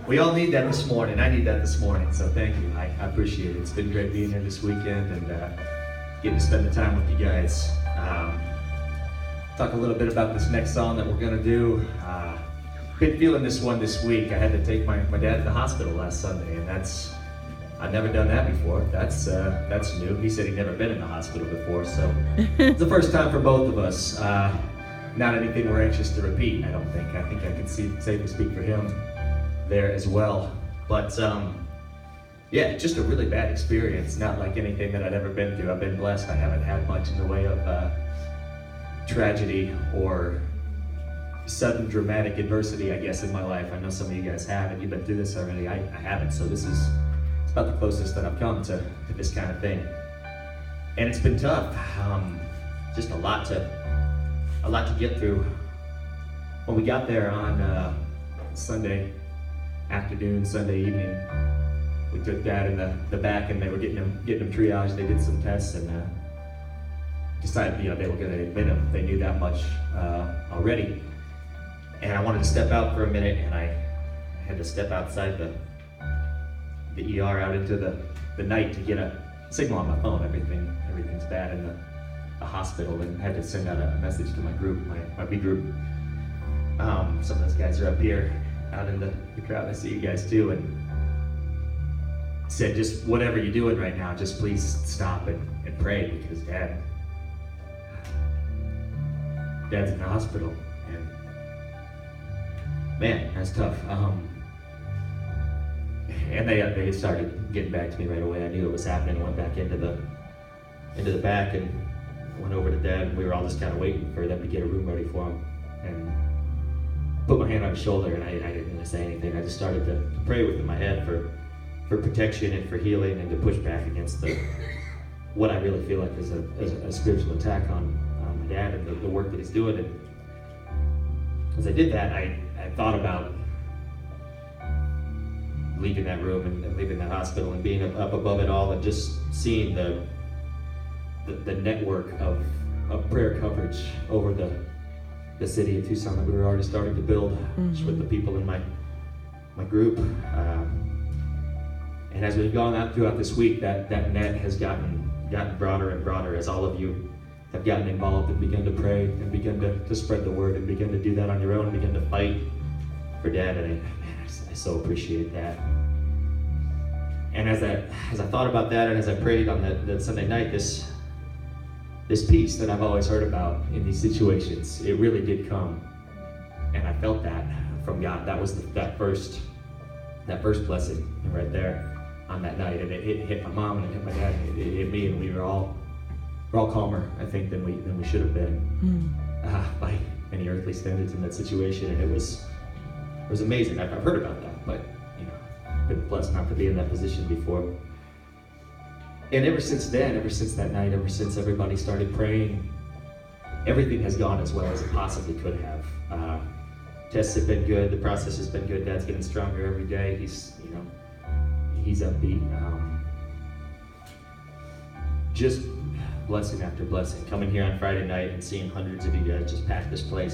We all need that this morning. I need that this morning, so thank you. I appreciate it. It's been great being here this weekend and getting to spend the time with you guys. Talk a little bit about this next song that we're gonna do. Been feeling this one this week. I had to take my dad to the hospital last Sunday, and I've never done that before. That's new. He said he'd never been in the hospital before, so it's the first time for both of us. Not anything we're anxious to repeat, I don't think. I think I can safely speak for him there as well. But yeah, just a really bad experience. Not like anything that I'd ever been through. I've been blessed. I haven't had much in the way of tragedy or sudden dramatic adversity, I guess, in my life. I know some of you guys have, and you've been through this already. I haven't, so it's about the closest that I've come to this kind of thing. And it's been tough. Just a lot to get through. When we got there on Sunday afternoon, Sunday evening, we took Dad in the back, and they were getting him triaged. They did some tests and decided, they were going to admit him. They knew that much already. And I wanted to step out for a minute, and I had to step outside the ER out into the night to get a signal on my phone. Everything's bad in the hospital, and had to send out a message to my group, my B group. Some of those guys are up here out in the crowd. I see you guys too, and said, just whatever you're doing right now, just please stop and pray, because Dad's in the hospital, and man, that's tough. And they started getting back to me right away. I knew it was happening. I went back into the back and went over to Dad, and we were all just kind of waiting for them to get a room ready for him. And put my hand on his shoulder, and I didn't really say anything. I just started to pray with my head for protection and for healing, and to push back against what I really feel like is a spiritual attack on my dad and the work that he's doing. And as I did that, I thought about leaving that room and leaving that hospital and being up above it all, and just seeing the network of prayer coverage over the city of Tucson that we were already starting to build, just with the people in my group. And as we've gone out throughout this week, that net has gotten broader and broader as all of you have gotten involved and begun to pray and begun to spread the word and begun to do that on your own and begin to fight for Dad. And I so appreciate that. And as I thought about that, and as I prayed on that Sunday night, this peace that I've always heard about in these situations, it really did come, and I felt that from God. That was that first blessing right there on that night, and it hit my mom and it hit my dad, and it hit me, and we're all calmer, I think, than we should have been by any earthly standards in that situation. And it was amazing. I've heard about that, but I've been blessed not to be in that position before. And ever since then, ever since that night, ever since everybody started praying, everything has gone as well as it possibly could have. Tests have been good. The process has been good. Dad's getting stronger every day. He's upbeat. Just blessing after blessing. Coming here on Friday night and seeing hundreds of you guys just pack this place.